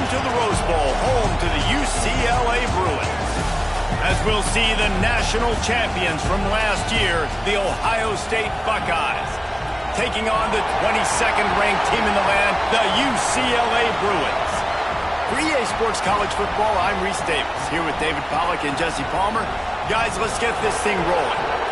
to the Rose Bowl, home to the UCLA Bruins, as we'll see the national champions from last year, the Ohio State Buckeyes, taking on the 22nd ranked team in the land, the UCLA Bruins. For EA Sports College Football, I'm Reese Davis, here with David Pollack and Jesse Palmer. Guys, let's get this thing rolling.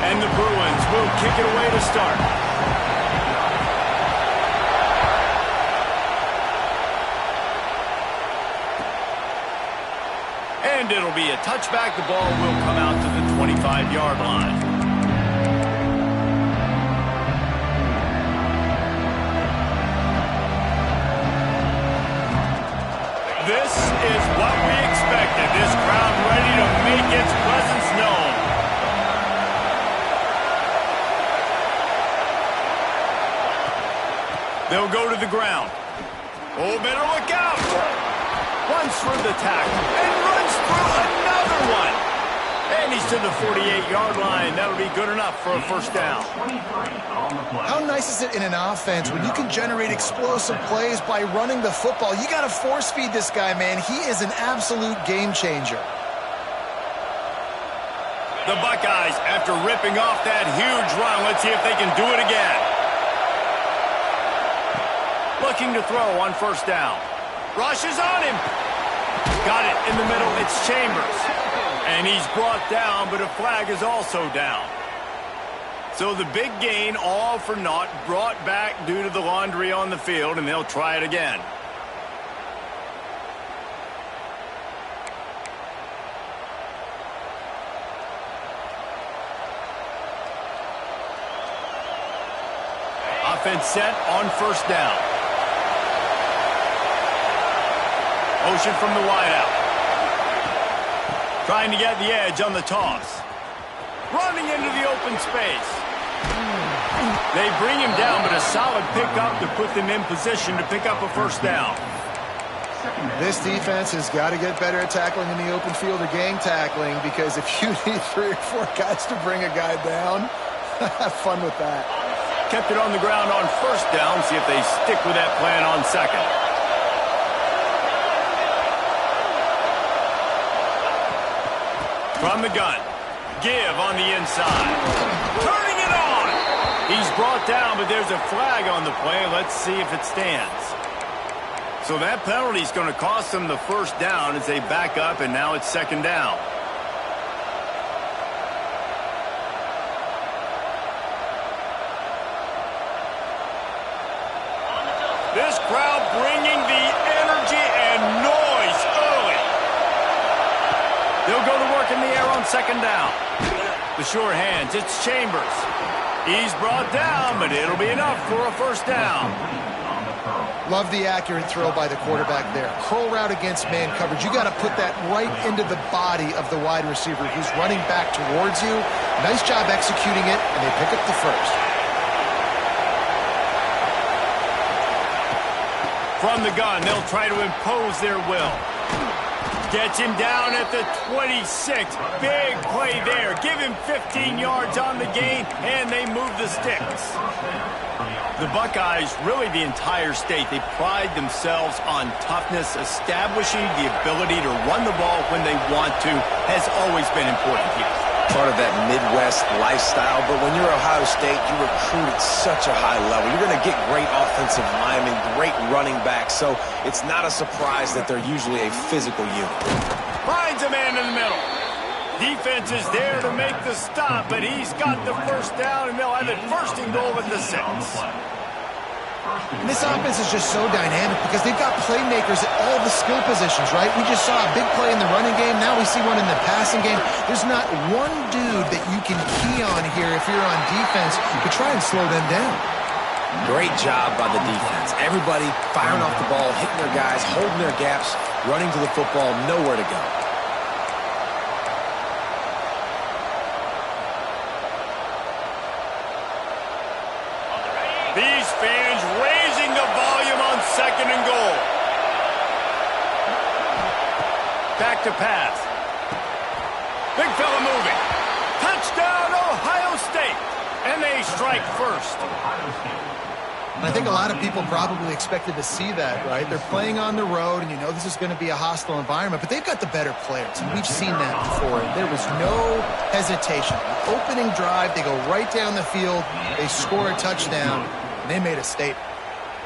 And the Bruins will kick it away to start. And it'll be a touchback. The ball will come out to the 25-yard line. This is what we expected. This crowd ready to make its presence known. They'll go to the ground. Oh, better look out. Runs through the tackle and runs through another one. And he's to the 48-yard line. That'll be good enough for a first down. How nice is it in an offense when you can generate explosive plays by running the football? You got to force feed this guy, man. He is an absolute game changer. The Buckeyes, after ripping off that huge run, let's see if they can do it again. Looking to throw on first down. Rushes on him. Got it in the middle. It's Chambers. And he's brought down, but a flag is also down. So the big gain, all for naught, brought back due to the laundry on the field, and they'll try it again. Offense set on first down. Motion from the wideout. Trying to get the edge on the toss. Running into the open space. They bring him down, but a solid pickup to put them in position to pick up a first down. This defense has got to get better at tackling in the open field or gang tackling, because if you need 3 or 4 guys to bring a guy down, have fun with that. Kept it on the ground on first down. See if they stick with that plan on second. From the gun. Give on the inside. Turning it on. He's brought down, but there's a flag on the play. Let's see if it stands. So that penalty is going to cost them the first down as they back up, and now it's second down. This crowd bringing the energy and noise early. They'll go to work in the air on second down. The short hands, it's Chambers. He's brought down, but it'll be enough for a first down. Love the accurate throw by the quarterback there. Curl route against man coverage. You got to put that right into the body of the wide receiver who's running back towards you. Nice job executing it, and they pick up the first. From the gun, they'll try to impose their will. Gets him down at the 26. Big play there. Give him 15 yards on the gain, and they move the sticks. The Buckeyes, really the entire state, they pride themselves on toughness. Establishing the ability to run the ball when they want to has always been important here. Part of that Midwest lifestyle, but when you're Ohio State, you recruit at such a high level. You're going to get great offensive linemen, great running backs, so it's not a surprise that they're usually a physical unit. Finds a man in the middle. Defense is there to make the stop, but he's got the first down, and they'll have it first and goal at the 6. And this offense is just so dynamic because they've got playmakers at all the skill positions, right? We just saw a big play in the running game. Now we see one in the passing game. There's not one dude that you can key on here if you're on defense to try and slow them down. Great job by the defense. Everybody firing off the ball, hitting their guys, holding their gaps, running to the football, nowhere to go. These fans raising the second and goal. Back to pass. Big fella moving. Touchdown, Ohio State. And they strike first. I think a lot of people probably expected to see that, right? They're playing on the road, and you know this is going to be a hostile environment, but they've got the better players, and we've seen that before. There was no hesitation. Opening drive, they go right down the field, they score a touchdown, and they made a statement.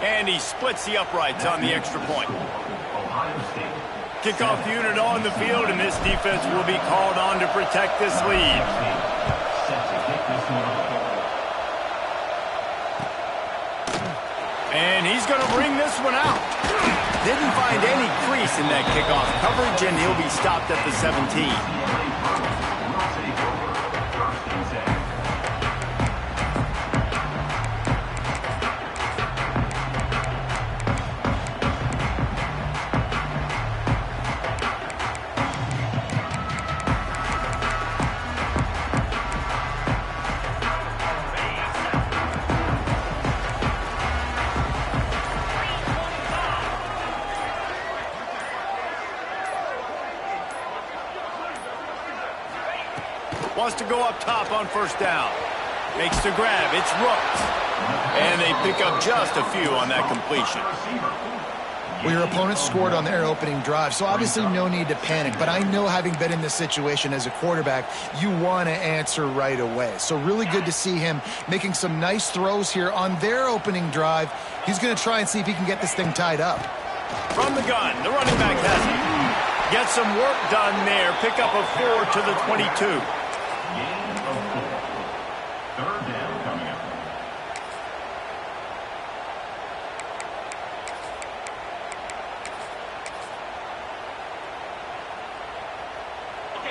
And he splits the uprights on the extra point. Kickoff unit on the field, and this defense will be called on to protect this lead. And he's going to bring this one out. Didn't find any crease in that kickoff coverage, and he'll be stopped at the 17. Wants to go up top on first down. Makes the grab. It's Rooks. And they pick up just a few on that completion. Well, your opponent scored on their opening drive, so obviously no need to panic. But I know, having been in this situation as a quarterback, you want to answer right away. So really good to see him making some nice throws here on their opening drive. He's going to try and see if he can get this thing tied up. From the gun, the running back has it. Get some work done there. Pick up a 4 to the 22. Third down coming up.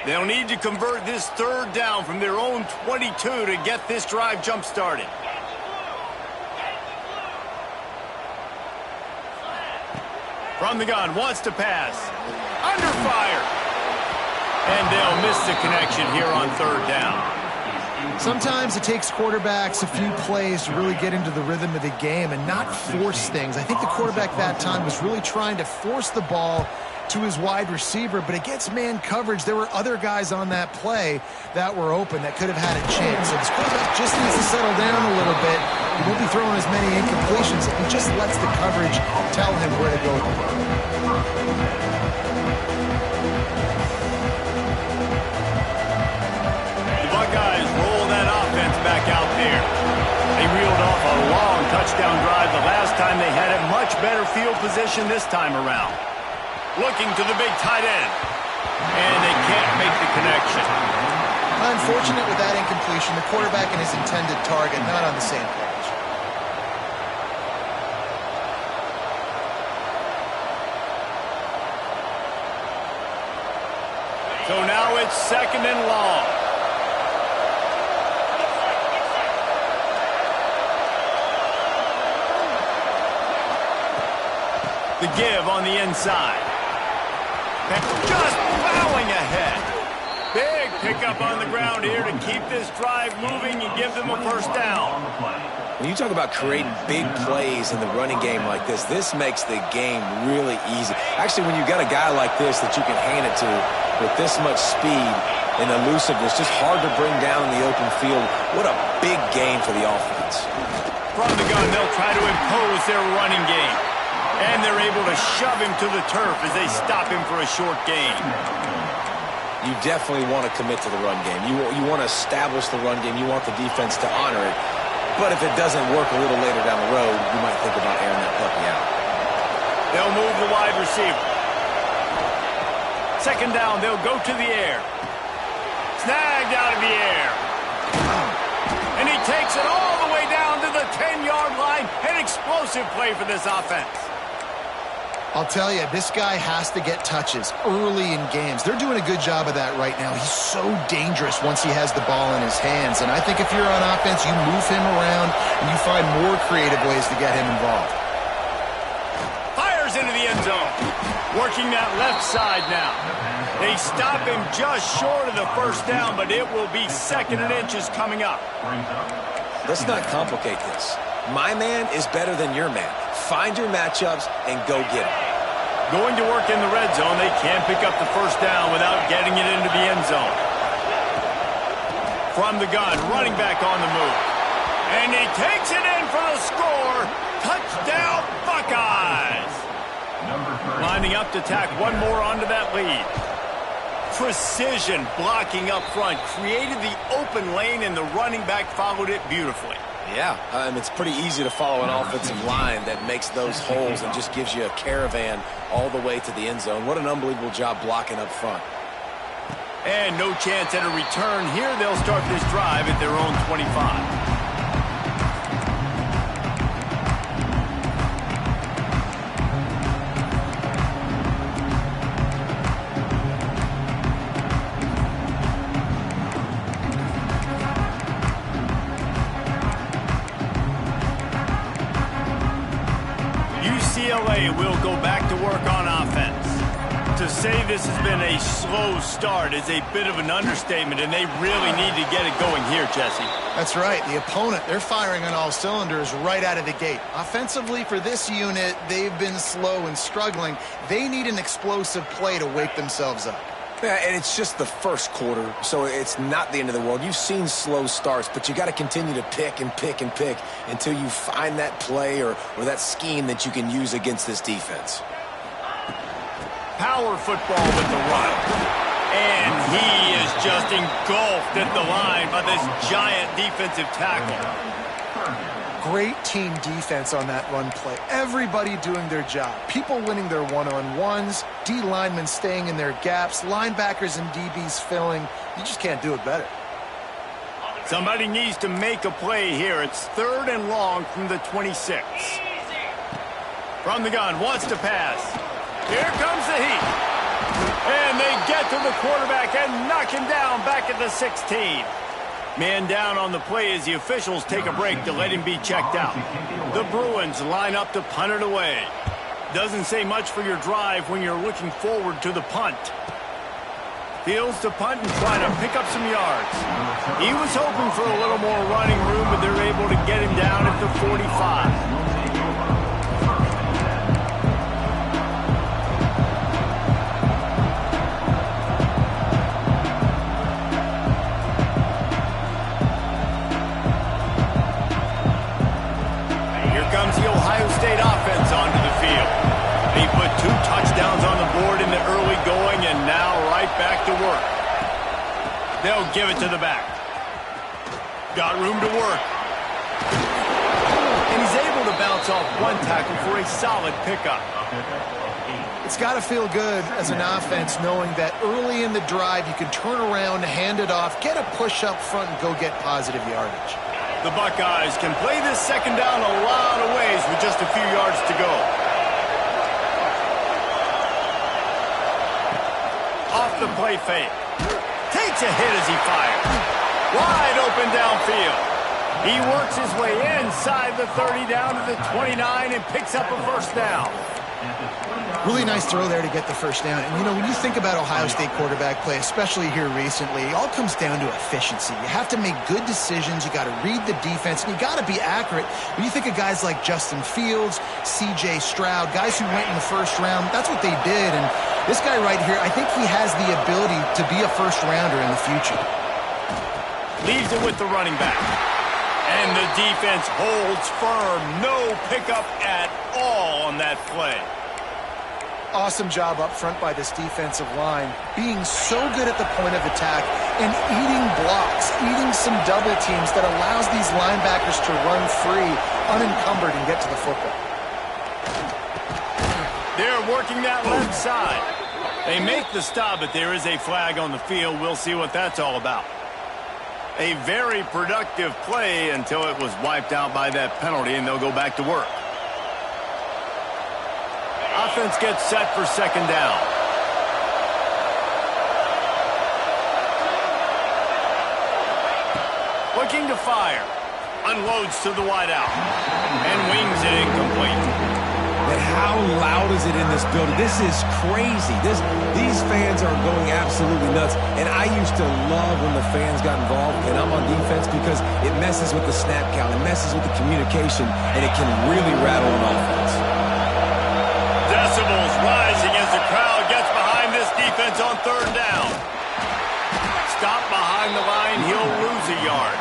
They'll need to convert this third down from their own 22 to get this drive jump-started. From the gun, wants to pass. Under fire. And they'll miss the connection here on third down. Sometimes it takes quarterbacks a few plays to really get into the rhythm of the game and not force things. I think the quarterback that time was really trying to force the ball to his wide receiver, but against man coverage, there were other guys on that play that were open that could have had a chance. So this quarterback just needs to settle down a little bit. He won't be throwing as many incompletions. He just lets the coverage tell him where to go with the ball. The Buckeyes roll that offense back out there. They reeled off a long touchdown drive the last time. They had a much better field position this time around. Looking to the big tight end. And they can't make the connection. Unfortunate with that incompletion. The quarterback and his intended target not on the same page. So now it's second and long. The give on the inside. Just plowing ahead. Big pickup on the ground here to keep this drive moving and give them a first down. When you talk about creating big plays in the running game like this makes the game really easy. Actually, when you got a guy like this that you can hand it to with this much speed and elusiveness, just hard to bring down in the open field. What a big game for the offense. From the gun, they'll try to impose their running game. And they're able to shove him to the turf as they stop him for a short gain. You definitely want to commit to the run game. You want to establish the run game. You want the defense to honor it. But if it doesn't work a little later down the road, you might think about airing that puppy out. They'll move the wide receiver. Second down, they'll go to the air. Snagged out of the air. And he takes it all the way down to the 10-yard line. An explosive play for this offense. I'll tell you, this guy has to get touches early in games. They're doing a good job of that right now. He's so dangerous once he has the ball in his hands. And I think if you're on offense, you move him around and you find more creative ways to get him involved. Fires into the end zone. Working that left side now. They stop him just short of the first down, but it will be second and inches coming up. Let's not complicate this. My man is better than your man. Find your matchups and go get them. Going to work in the red zone. They can't pick up the first down without getting it into the end zone. From the gun, running back on the move. And he takes it in for the score. Touchdown, Buckeyes. Lining up to tack one more onto that lead. Precision blocking up front. Created the open lane, and the running back followed it beautifully. Yeah, it's pretty easy to follow an offensive line that makes those holes and just gives you a caravan all the way to the end zone. What an unbelievable job blocking up front. And no chance at a return here. They'll start this drive at their own 25. UCLA will go back to work on offense. To say this has been a slow start is a bit of an understatement, and they really need to get it going here, Jesse. That's right. The opponent, they're firing on all cylinders right out of the gate. Offensively, for this unit, they've been slow and struggling. They need an explosive play to wake themselves up. Yeah, and it's just the first quarter, so it's not the end of the world. You've seen slow starts, but you got to continue to pick and pick and pick until you find that play or that scheme that you can use against this defense. Power football with the run. And he is just engulfed at the line by this giant defensive tackle. Great team defense on that run play. Everybody doing their job. People winning their one-on-ones, D linemen staying in their gaps, linebackers and DBs filling. You just can't do it better. Somebody needs to make a play here. It's 3rd and long from the 26. From the gun, wants to pass. Here comes the heat. And they get to the quarterback and knock him down back at the 16. Man down on the play as the officials take a break to let him be checked out. The Bruins line up to punt it away. Doesn't say much for your drive when you're looking forward to the punt. Fields to punt and try to pick up some yards. He was hoping for a little more running room, but they're able to get him down at the 45. Back to work. They'll give it to the back. Got room to work. And he's able to bounce off one tackle for a solid pickup. It's got to feel good as an offense knowing that early in the drive you can turn around, hand it off, get a push up front, and go get positive yardage. The Buckeyes can play this second down a lot of ways with just a few yards to go. Off the play fake. Takes a hit as he fires. Wide open downfield. He works his way inside the 30 down to the 29 and picks up a first down. Really nice throw there to get the first down. And, you know, when you think about Ohio State quarterback play, especially here recently, it all comes down to efficiency. You have to make good decisions. You got to read the defense, and you got to be accurate. When you think of guys like Justin Fields, C.J. Stroud, guys who went in the first round, that's what they did. And this guy right here, I think he has the ability to be a first-rounder in the future. Leaves it with the running back. And the defense holds firm. No pickup at all on that play. Awesome job up front by this defensive line, being so good at the point of attack and eating blocks, eating some double teams that allows these linebackers to run free, unencumbered, and get to the football. They're working that left side. They make the stop, but there is a flag on the field. We'll see what that's all about. A very productive play until it was wiped out by that penalty, and they'll go back to work. Offense gets set for second down. Looking to fire. Unloads to the wideout. And wings it incomplete. But how loud is it in this building? This is crazy. These fans are going absolutely nuts. And I used to love when the fans got involved, and I'm on defense, because it messes with the snap count, it messes with the communication, and it can really rattle an offense. Decibels rising as the crowd gets behind this defense on third down. Stop behind the line, he'll lose a yard.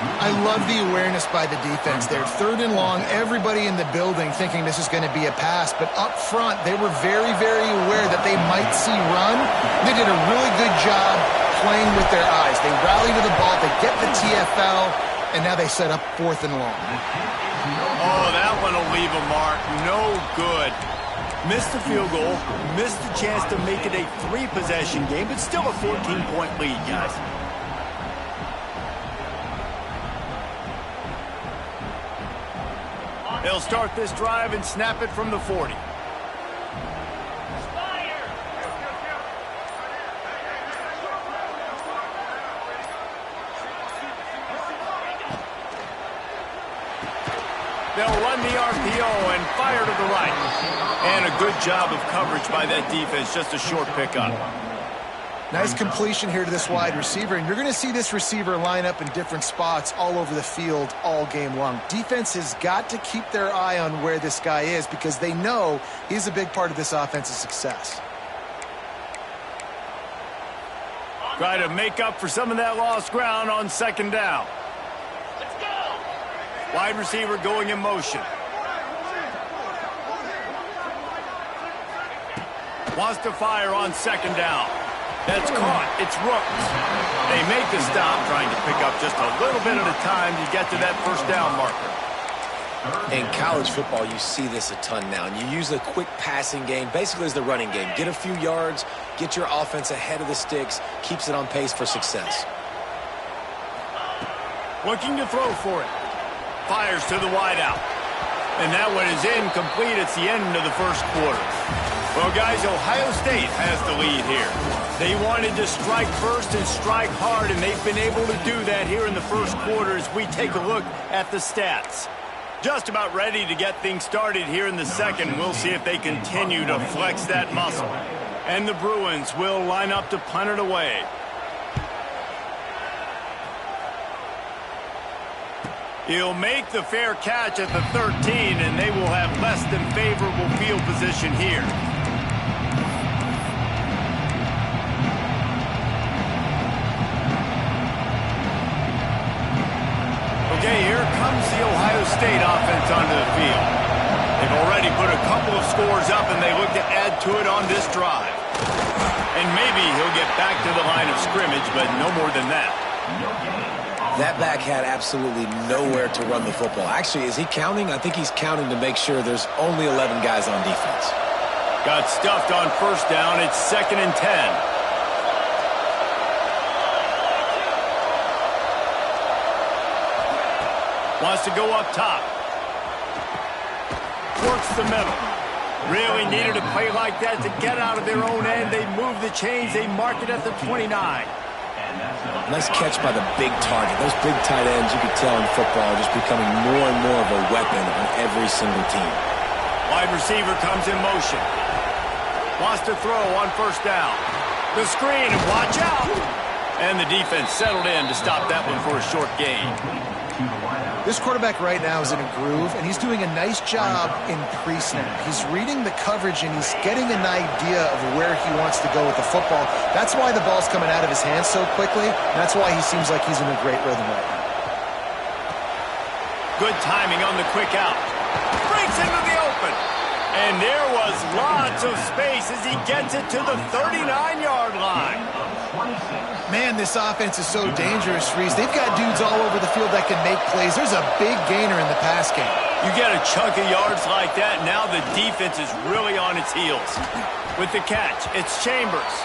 I love the awareness by the defense there. Third and long, everybody in the building thinking this is going to be a pass, but up front, they were very, very aware that they might see run. They did a really good job playing with their eyes. They rally to the ball, they get the TFL, and now they set up fourth and long. Oh, that one will leave a mark. No good. Missed the field goal, missed the chance to make it a 3-possession game, but still a 14-point lead, guys. They'll start this drive and snap it from the 40. They'll run the RPO and fire to the right. And a good job of coverage by that defense, just a short pickup. Nice completion here to this wide receiver, and you're going to see this receiver line up in different spots all over the field all game long. Defense has got to keep their eye on where this guy is, because they know he's a big part of this offense's success. Try to make up for some of that lost ground on second down. Let's go. Wide receiver going in motion. Wants to fire on second down. That's caught. It's Rooks. They make the stop, trying to pick up just a little bit at a time to get to that first down marker. In college football, you see this a ton now, and you use a quick passing game, basically as the running game. Get a few yards, get your offense ahead of the sticks, keeps it on pace for success. Looking to throw for it. Fires to the wideout. And that one is incomplete. It's the end of the first quarter. Well, guys, Ohio State has the lead here. They wanted to strike first and strike hard, and they've been able to do that here in the first quarter as we take a look at the stats. Just about ready to get things started here in the second. We'll see if they continue to flex that muscle. And the Bruins will line up to punt it away. He'll make the fair catch at the 13, and they will have less than favorable field position here. Okay, here comes the Ohio State offense onto the field. They've already put a couple of scores up, and they look to add to it on this drive. And maybe he'll get back to the line of scrimmage, but no more than that. That back had absolutely nowhere to run the football. Actually, is he counting? I think he's counting to make sure there's only 11 guys on defense. Got stuffed on first down. It's 2nd and 10. Wants to go up top. Works the middle. Really needed a play like that to get out of their own end. They move the chains. They mark it at the 29. Nice catch by the big target. Those big tight ends, you can tell in football, are just becoming more and more of a weapon on every single team. Wide receiver comes in motion. Wants to throw on first down. The screen, and watch out. And the defense settled in to stop that one for a short gain. This quarterback right now is in a groove, and he's doing a nice job in pre-snap. He's reading the coverage, and he's getting an idea of where he wants to go with the football. That's why the ball's coming out of his hands so quickly, and that's why he seems like he's in a great rhythm right now. Good timing on the quick out. Breaks into the open. And there was lots of space as he gets it to the 39-yard line. Man, this offense is so dangerous, Reese. They've got dudes all over the field that can make plays. There's a big gainer in the pass game. You get a chunk of yards like that, now the defense is really on its heels. With the catch, it's Chambers.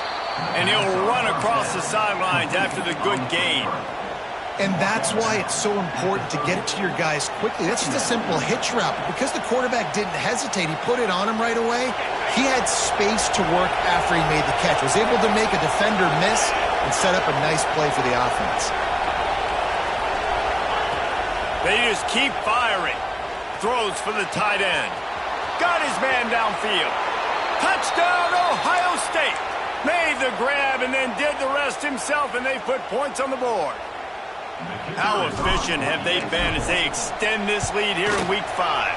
And he'll run across the sidelines after the good gain. And that's why it's so important to get it to your guys quickly. That's just a simple hitch route. But because the quarterback didn't hesitate, he put it on him right away. He had space to work after he made the catch. Was able to make a defender miss and set up a nice play for the offense. They just keep firing. Throws for the tight end. Got his man downfield. Touchdown, Ohio State. Made the grab and then did the rest himself, and they put points on the board. How efficient have they been as they extend this lead here in Week 5?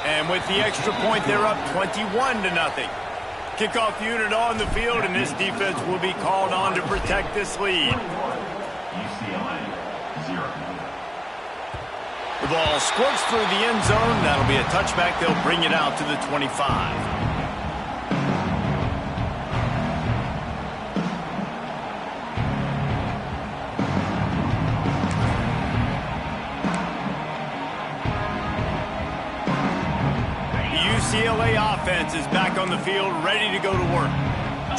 And with the extra point, they're up 21-0. Kickoff unit on the field, and this defense will be called on to protect this lead. UCLA, 0. The ball squirts through the end zone. That'll be a touchback. They'll bring it out to the 25. UCLA offense is back on the field, ready to go to work.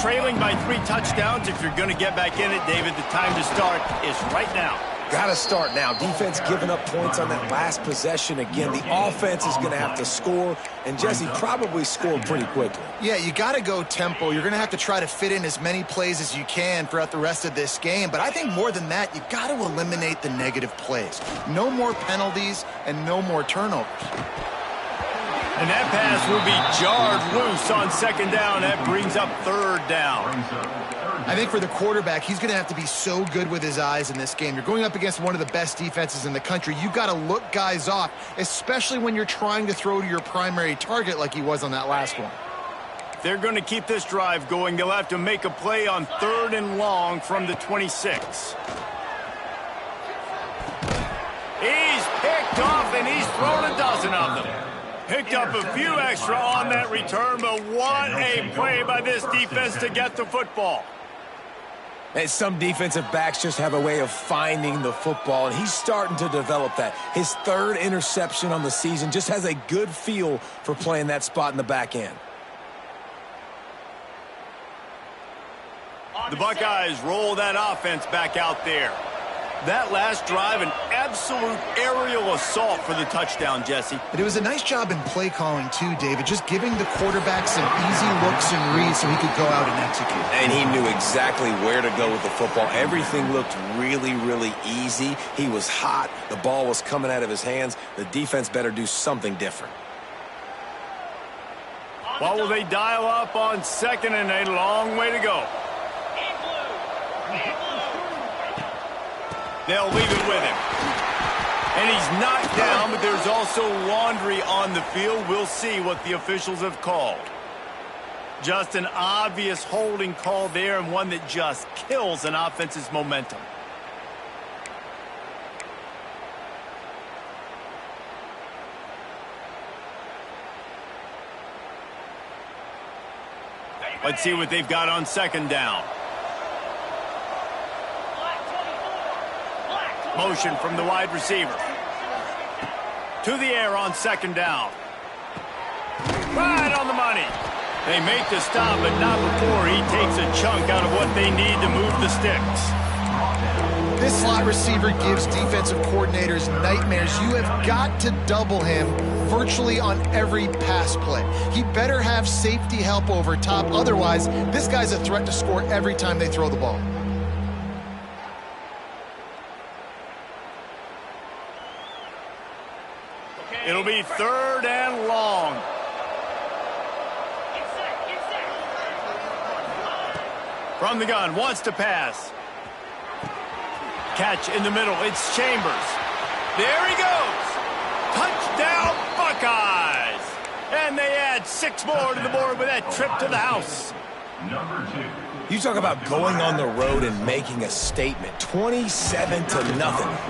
Trailing by 3 touchdowns. If you're going to get back in it, David, the time to start is right now. Got to start now. Defense giving up points on that last possession. Again, the offense is going to have to score, and Jesse probably scored pretty quickly. Yeah, you got to go tempo. You're going to have to try to fit in as many plays as you can throughout the rest of this game. But I think more than that, you've got to eliminate the negative plays. No more penalties and no more turnovers. And that pass will be jarred loose on second down. That brings up third down. I think for the quarterback, he's going to have to be so good with his eyes in this game. You're going up against one of the best defenses in the country. You've got to look guys off, especially when you're trying to throw to your primary target like he was on that last one. If they're going to keep this drive going, they'll have to make a play on 3rd and long from the 26. He's picked off, and he's thrown a dozen of them. Picked up a few extra on that return, but what a play by this defense to get the football. And some defensive backs just have a way of finding the football, and he's starting to develop that. His 3rd interception on the season, just has a good feel for playing that spot in the back end. The Buckeyes roll that offense back out there. That last drive, an absolute aerial assault for the touchdown, Jesse. But it was a nice job in play calling, too, David, just giving the quarterback some easy looks and reads so he could go out and execute. And he knew exactly where to go with the football. Everything looked really, really easy. He was hot. The ball was coming out of his hands. The defense better do something different. What will they dial up on 2nd and a long way to go? They'll leave it with him. And he's knocked down, but there's also laundry on the field. We'll see what the officials have called. Just an obvious holding call there, and one that just kills an offense's momentum. Let's see what they've got on 2nd down. Motion from the wide receiver. To the air on 2nd down. Right on the money. They make the stop, but not before he takes a chunk out of what they need to move the sticks. This slot receiver gives defensive coordinators nightmares. You have got to double him virtually on every pass play. He better have safety help over top. Otherwise, this guy's a threat to score every time they throw the ball. It'll be 3rd and long. From the gun, wants to pass. Catch in the middle, it's Chambers. There he goes. Touchdown, Buckeyes. And they add 6 more to the board with that trip to the house. Number 2. You talk about going on the road and making a statement. 27-0.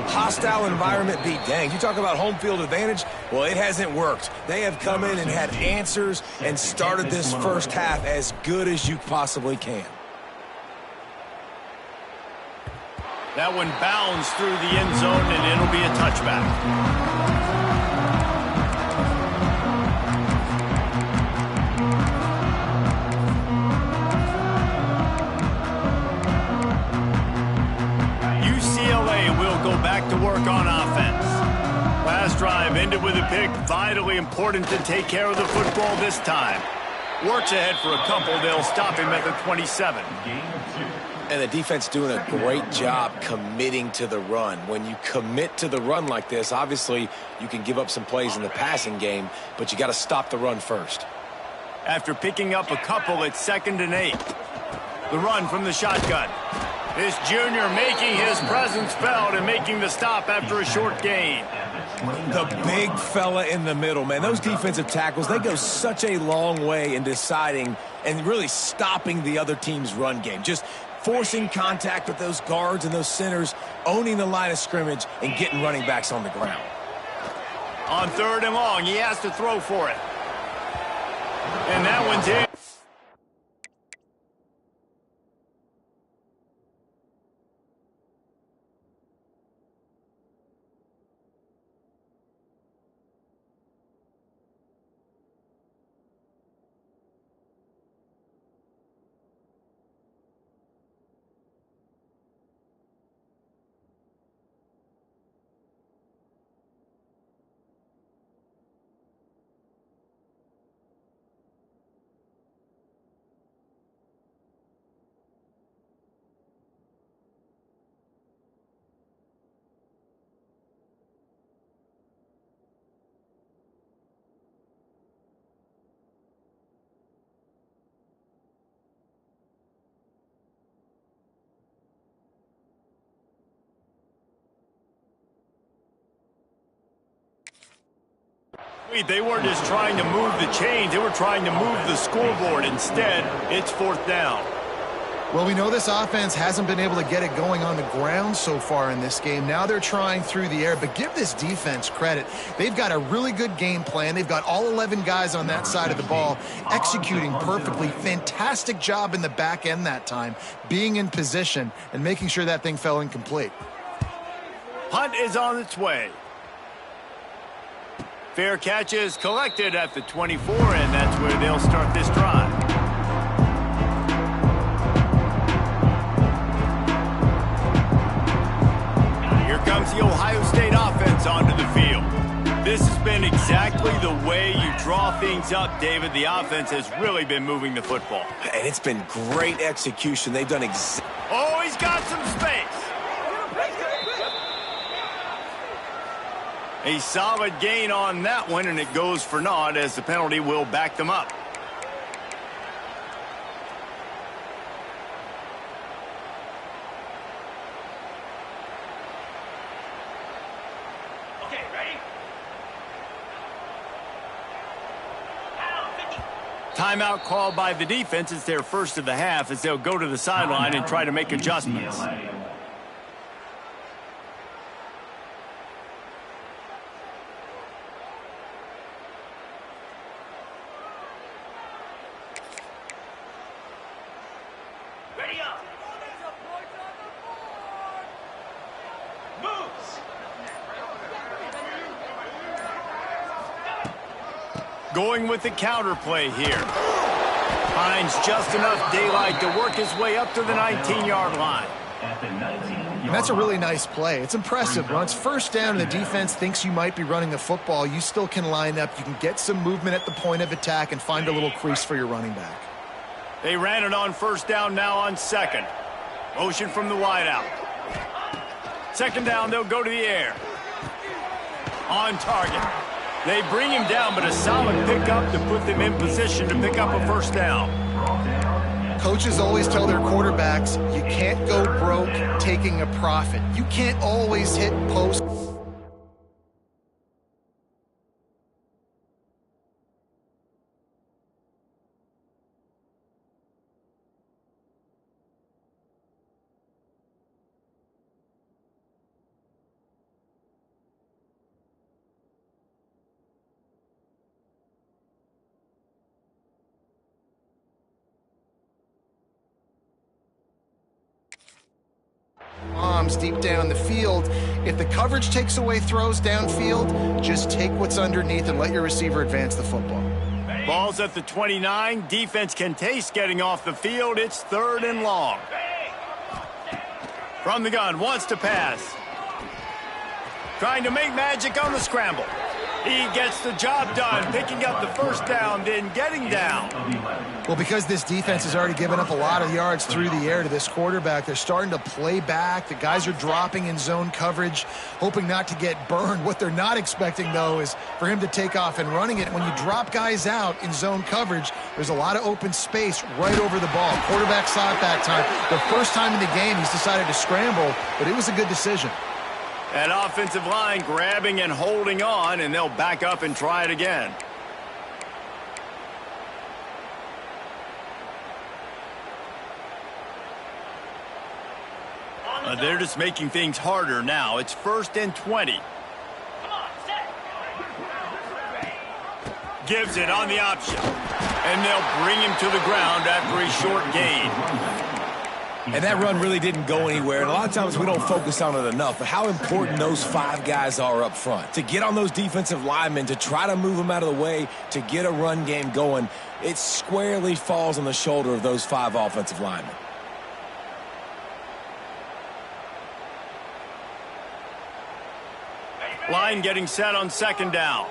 Hostile environment be danged. You talk about home field advantage. Well, it hasn't worked. They have come in and had answers and started this first half as good as you possibly can. That one bounds through the end zone, and it'll be a touchback. UCLA will go back to work on offense. Last drive ended with a pick. Vitally important to take care of the football this time. Works ahead for a couple. They'll stop him at the 27. Game of 2. And the defense doing a great job committing to the run. When you commit to the run like this, obviously you can give up some plays in the passing game, but you got to stop the run first. After picking up a couple, it's 2nd and 8. The run from the shotgun. This junior making his presence felt and making the stop after a short gain. The big fella in the middle, man. Those defensive tackles, they go such a long way in deciding and really stopping the other team's run game. Just forcing contact with those guards and those centers, owning the line of scrimmage, and getting running backs on the ground. On 3rd and long, he has to throw for it. And that one's in. They weren't just trying to move the chains, they were trying to move the scoreboard. Instead, it's 4th down. Well, we know this offense hasn't been able to get it going on the ground so far in this game. Now they're trying through the air, but give this defense credit. They've got a really good game plan. They've got all 11 guys on that side of the ball executing perfectly. Fantastic job in the back end that time, being in position and making sure that thing fell incomplete. Punt is on its way. Fair catch is collected at the 24, and that's where they'll start this drive. Here comes the Ohio State offense onto the field. This has been exactly the way you draw things up, David. The offense has really been moving the football. And it's been great execution. They've done Oh, he's got some space. A solid gain on that one, and it goes for naught as the penalty will back them up. Okay, ready? Timeout called by the defense. It's their first of the half as they'll go to the sideline and try to make adjustments. Ready up. Moves. Going with the counter play here. Finds just enough daylight to work his way up to the 19-yard line. And that's a really nice play. It's impressive. When it's 1st down and the defense thinks you might be running the football, you still can line up. You can get some movement at the point of attack and find a little crease for your running back. They ran it on 1st down, now on 2nd. Motion from the wideout. 2nd down, they'll go to the air. On target. They bring him down, but a solid pickup to put them in position to pick up a 1st down. Coaches always tell their quarterbacks, you can't go broke taking a profit. You can't always hit post. Deep down the field. If the coverage takes away throws downfield, just take what's underneath and let your receiver advance the football. Ball's at the 29. Defense can taste getting off the field. It's 3rd and long. From the gun, wants to pass. Trying to make magic on the scramble. He gets the job done, picking up the first down, then getting down. Well, because this defense has already given up a lot of yards through the air to this quarterback, they're starting to play back. The guys are dropping in zone coverage, hoping not to get burned. What they're not expecting, though, is for him to take off and running it. When you drop guys out in zone coverage, there's a lot of open space right over the ball. Quarterback saw it that time. The first time in the game, he's decided to scramble, but it was a good decision. That offensive line grabbing and holding on, and they'll back up and try it again. They're just making things harder now. It's 1st and 20. Gives it on the option. And they'll bring him to the ground after a short gain. And that run really didn't go anywhere. And a lot of times we don't focus on it enough. But how important those 5 guys are up front. To get on those defensive linemen, to try to move them out of the way, to get a run game going, it squarely falls on the shoulder of those 5 offensive linemen. Line getting set on 2nd down.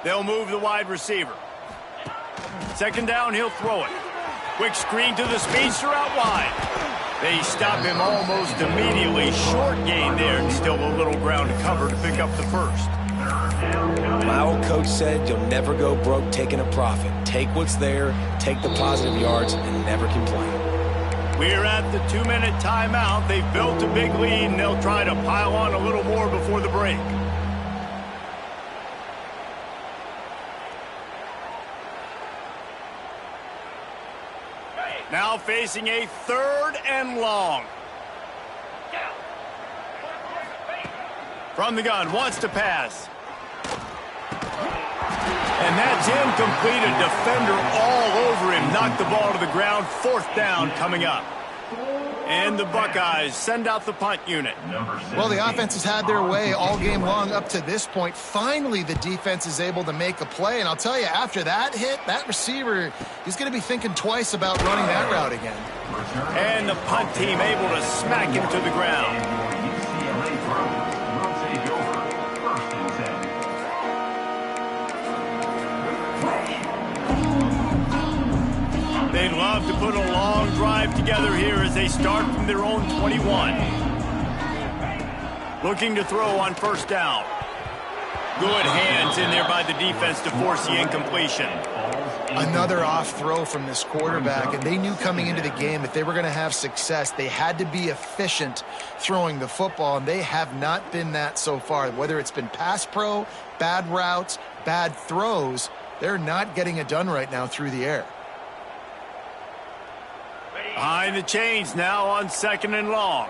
They'll move the wide receiver. 2nd down, he'll throw it. Quick screen to the speedster out wide. They stop him almost immediately. Short gain there, and still a little ground to cover to pick up the first. My old coach said you'll never go broke taking a profit. Take what's there, take the positive yards, and never complain. We're at the 2-minute timeout. They've built a big lead, and they'll try to pile on a little more before the break. Now facing a 3rd and long. From the gun, wants to pass. And that's incomplete. A defender all over him. Knocked the ball to the ground. 4th down coming up. And the Buckeyes send out the punt unit. Well, the offense has had their way all game long up to this point. Finally, the defense is able to make a play. And I'll tell you, after that hit, that receiver, he's going to be thinking twice about running that route again. And the punt team able to smack him to the ground. UCLA throws will take over 1st and 10. They'd love to put a long drive together here as they start from their own 21. Looking to throw on 1st down. Good hands in there by the defense to force the incompletion. Another off throw from this quarterback, and they knew coming into the game if they were going to have success, they had to be efficient throwing the football, and they have not been that so far. Whether it's been pass pro, bad routes, bad throws, they're not getting it done right now through the air. Behind the chains now on 2nd and long.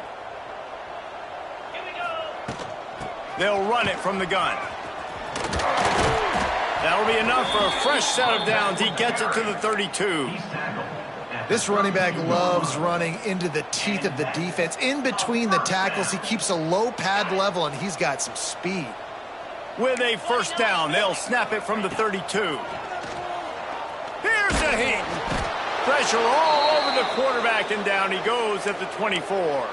They'll run it from the gun. That'll be enough for a fresh set of downs. He gets it to the 32. This running back loves running into the teeth of the defense. In between the tackles, he keeps a low pad level, and he's got some speed. With a 1st down, they'll snap it from the 32. Here's a heat. Pressure all over the quarterback, and down he goes at the 24.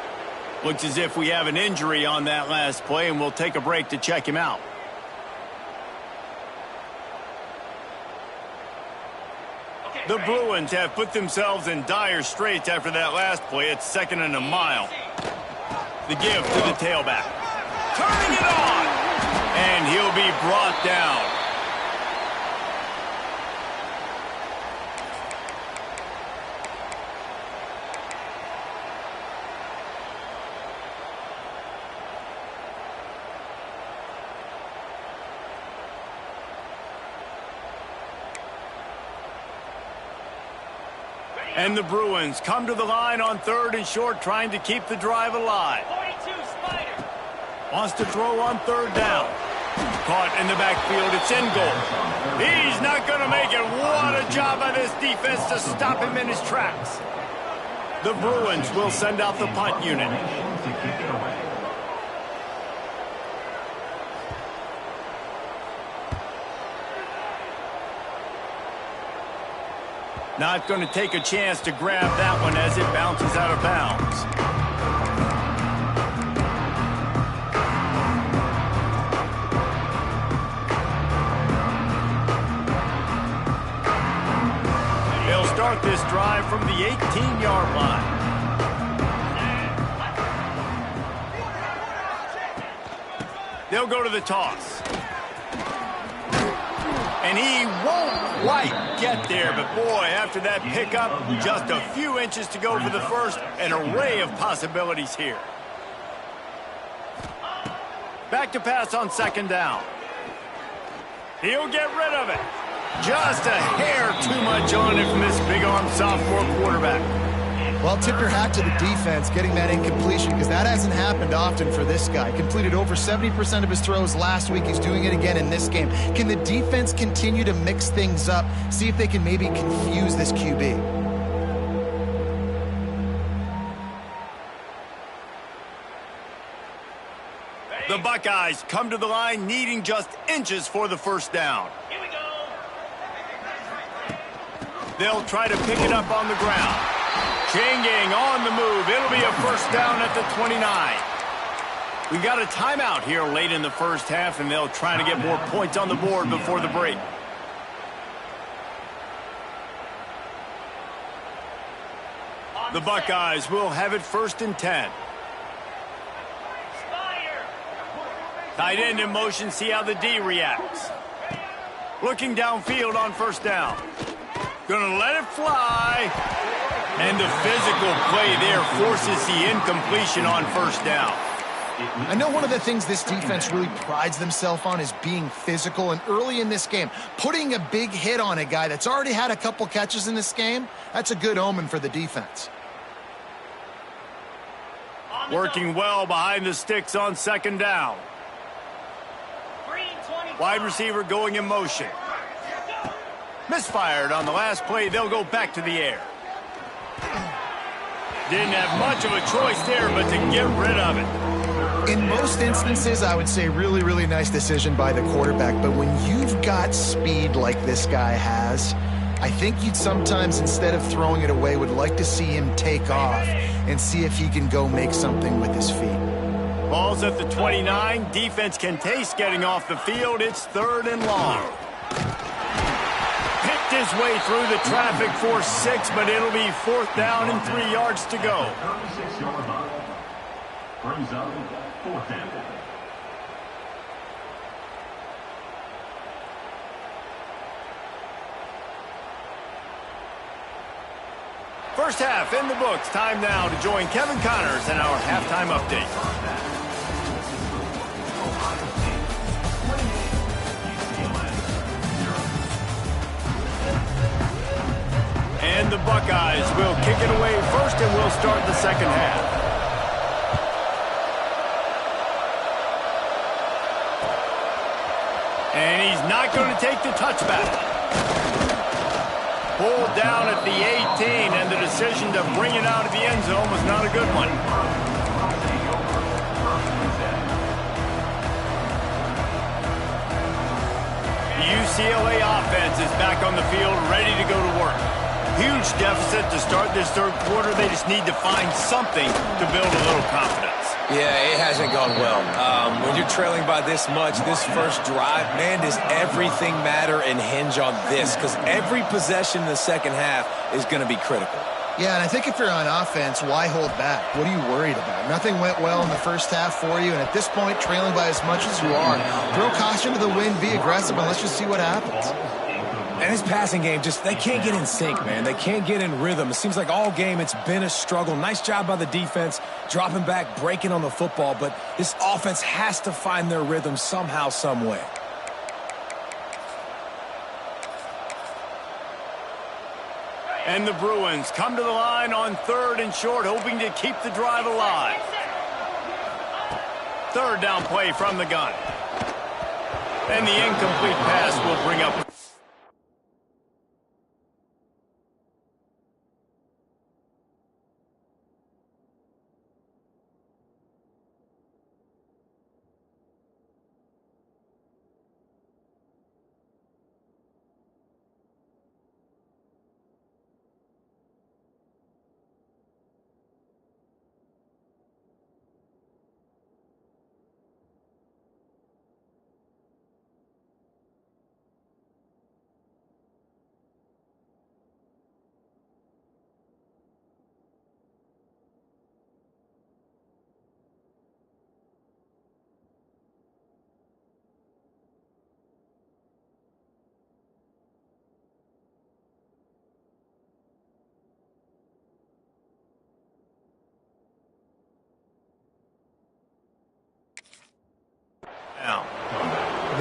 Looks as if we have an injury on that last play, and we'll take a break to check him out. The Bruins have put themselves in dire straits after that last play. It's 2nd and a mile. The give to the tailback. Turning it on! And he'll be brought down. And the Bruins come to the line on 3rd and short, trying to keep the drive alive. 42 Spider. Wants to throw on 3rd down. Caught in the backfield. It's in goal. He's not going to make it. What a job by this defense to stop him in his tracks. The Bruins will send out the punt unit. Not going to take a chance to grab that one as it bounces out of bounds. 15-yard line. They'll go to the toss. And he won't quite get there, but boy, after that pickup, just a few inches to go for the first, an array of possibilities here. Back to pass on second down. He'll get rid of it. Just a hair too much on it from this big-arm sophomore quarterback. Well, tip your hat to the defense getting that incompletion because that hasn't happened often for this guy. Completed over 70% of his throws last week. He's doing it again in this game. Can the defense continue to mix things up? See if they can maybe confuse this QB. The Buckeyes come to the line needing just inches for the first down. Here we go. They'll try to pick it up on the ground. Changing on the move. It'll be a first down at the 29. We've got a timeout here late in the first half, and they'll try to get more points on the board before the break. The Buckeyes will have it first and 10. Tight end in motion, see how the D reacts. Looking downfield on first down. Gonna let it fly. And the physical play there forces the incompletion on first down. I know one of the things this defense really prides themselves on is being physical, and early in this game, putting a big hit on a guy that's already had a couple catches in this game, that's a good omen for the defense. Working well behind the sticks on second down. Wide receiver going in motion. Misfired on the last play. They'll go back to the air. Didn't have much of a choice there, but to get rid of it. In most instances, I would say really, really nice decision by the quarterback. But when you've got speed like this guy has, I think you'd sometimes, instead of throwing it away, would like to see him take off and see if he can go make something with his feet. Ball's at the 29. Defense can taste getting off the field. It's third and long. Picked his way through the traffic for 6, but it'll be fourth down and 3 yards to go. 36-yard line. Brings up fourth down. First half in the books. Time now to join Kevin Connors in our halftime update. And the Buckeyes will kick it away first, and we'll start the second half. And he's not going to take the touchback. Pulled down at the 18, and the decision to bring it out of the end zone was not a good one. The UCLA offense is back on the field, ready to go to work. Huge deficit to start this third quarter. They just need to find something to build a little confidence. Yeah, it hasn't gone well. When you're trailing by this much, this first drive, man, does everything matter and hinge on this? Because every possession in the second half is going to be critical. Yeah, and I think if you're on offense, why hold back? What are you worried about? Nothing went well in the first half for you, and at this point, trailing by as much as you are, throw caution to the wind, be aggressive, and let's just see what happens. And his passing game, they can't get in sync, man. They can't get in rhythm. It seems like all game it's been a struggle. Nice job by the defense, dropping back, breaking on the football, but this offense has to find their rhythm somehow, some way. And the Bruins come to the line on third and short, hoping to keep the drive alive. Third down play from the gun. And the incomplete pass will bring up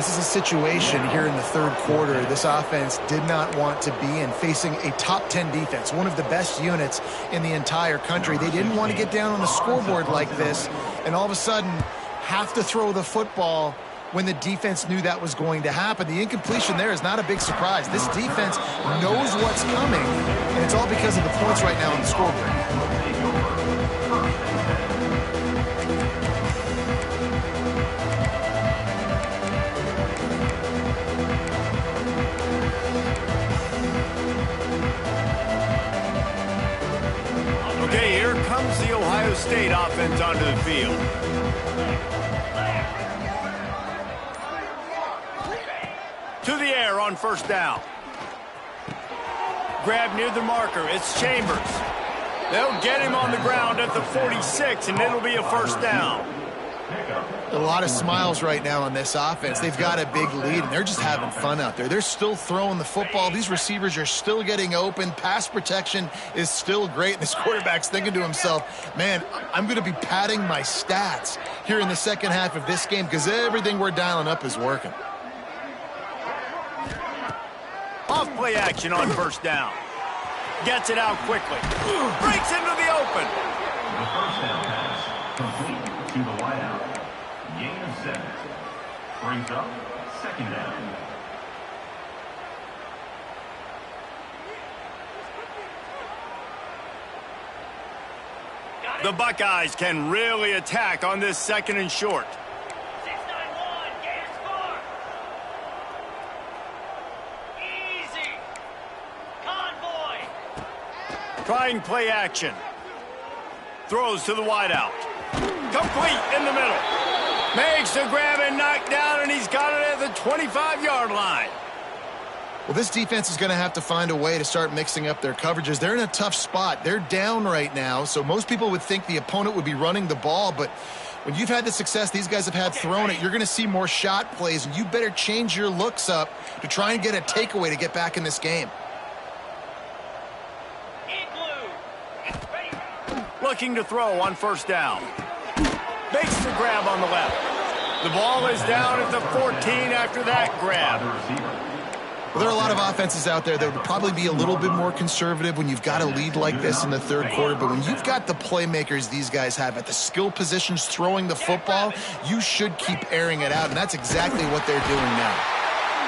This is a situation here in the third quarter this offense did not want to be in, facing a top 10 defense, one of the best units in the entire country. They didn't want to get down on the scoreboard like this and all of a sudden have to throw the football when the defense knew that was going to happen. The incompletion there is not a big surprise. This defense knows what's coming, and it's all because of the points right now on the scoreboard. Okay, here comes the Ohio State offense onto the field. To the air on first down. Grab near the marker. It's Chambers. They'll get him on the ground at the 46, and it'll be a first down. A lot of smiles right now on this offense. They've got a big lead, and they're just having fun out there. They're still throwing the football. These receivers are still getting open. Pass protection is still great. And this quarterback's thinking to himself, man, I'm going to be padding my stats here in the second half of this game because everything we're dialing up is working. Off play action on first down. Gets it out quickly. Breaks into the open. The first down pass complete to the wideout. Gain of 7. Brings up second down. The Buckeyes can really attack on this second and short. 6-9-1, gain of score. Easy. Convoy. Trying play action. Throws to the wideout. Complete in the middle. Makes the grab and knock down, and he's got it at the 25-yard line. Well, this defense is going to have to find a way to start mixing up their coverages. They're in a tough spot. They're down right now, so most people would think the opponent would be running the ball, but when you've had the success these guys have had throwing it, you're going to see more shot plays, and you better change your looks up to try and get a takeaway to get back in this game. Looking to throw on first down. Makes the grab on the left. The ball is down at the 14 after that grab. Well, there are a lot of offenses out there that would probably be a little bit more conservative when you've got a lead like this in the third quarter, but when you've got the playmakers these guys have at the skill positions throwing the football, you should keep airing it out, and that's exactly what they're doing now.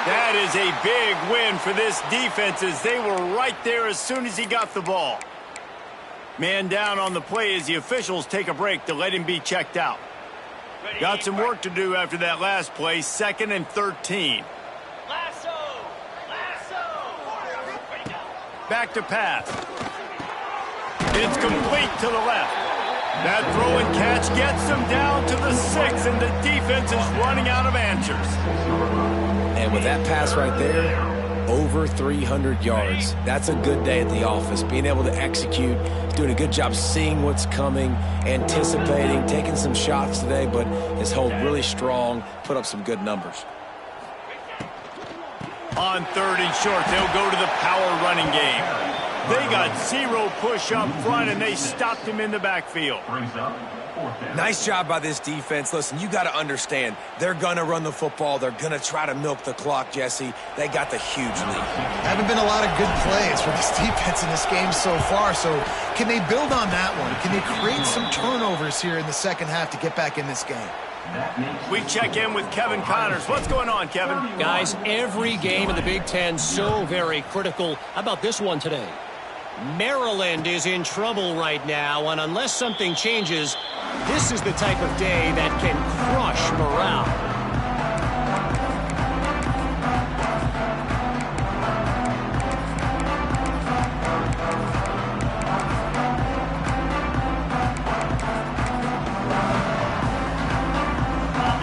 That is a big win for this defense as they were right there as soon as he got the ball. Man down on the play as the officials take a break to let him be checked out. Got some work to do after that last play, 2nd and 13. Back to pass. It's complete to the left. That throw and catch gets them down to the 6, and the defense is running out of answers. And with that pass right there, over 300 yards. That's a good day at the office. Being able to execute, doing a good job seeing what's coming, anticipating, taking some shots today, but his hold really strong, put up some good numbers. On 3rd and short, they'll go to the power running game. They got 0 push up front, and they stopped him in the backfield. Nice job by this defense. Listen, you got to understand, they're going to run the football. They're going to try to milk the clock, Jesse. They got the huge lead. Haven't been a lot of good plays for this defense in this game so far, so can they build on that one? Can they create some turnovers here in the second half to get back in this game? We check in with Kevin Connors. What's going on, Kevin? Guys, every game in the Big Ten so very critical. How about this one today? Maryland is in trouble right now, and unless something changes, this is the type of day that can crush morale.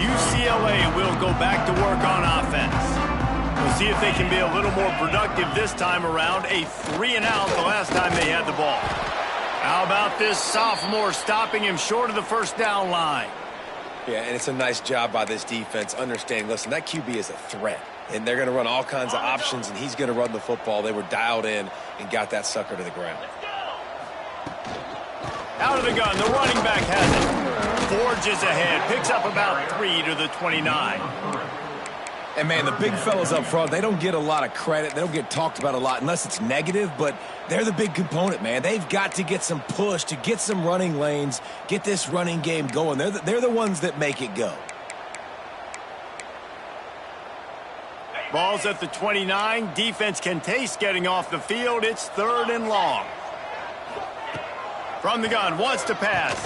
UCLA will go back to work on offense. We'll see if they can be a little more productive this time around. A 3-and-out the last time they had the ball. How about this sophomore stopping him short of the first down line? Yeah, and it's a nice job by this defense understanding, listen, that QB is a threat, and they're going to run all kinds of options, and he's going to run the football. They were dialed in and got that sucker to the ground. Out of the gun, the running back has it. Forges ahead, picks up about 3 to the 29. And, man, the big fellas up front, they don't get a lot of credit. They don't get talked about a lot unless it's negative, but they're the big component, man. They've got to get some push to get some running lanes, get this running game going. They're the ones that make it go. Ball's at the 29. Defense can taste getting off the field. It's 3rd and long. From the gun, wants to pass.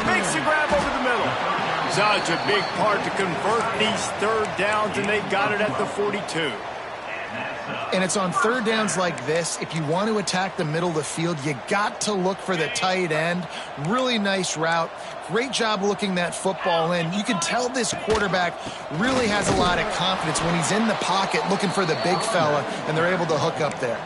Makes a grab over the middle. Such a big part to convert these 3rd downs, and they got it at the 42. And it's on 3rd downs like this. If you want to attack the middle of the field, you got to look for the tight end. Really nice route. Great job looking that football in. You can tell this quarterback really has a lot of confidence when he's in the pocket looking for the big fella, and they're able to hook up there.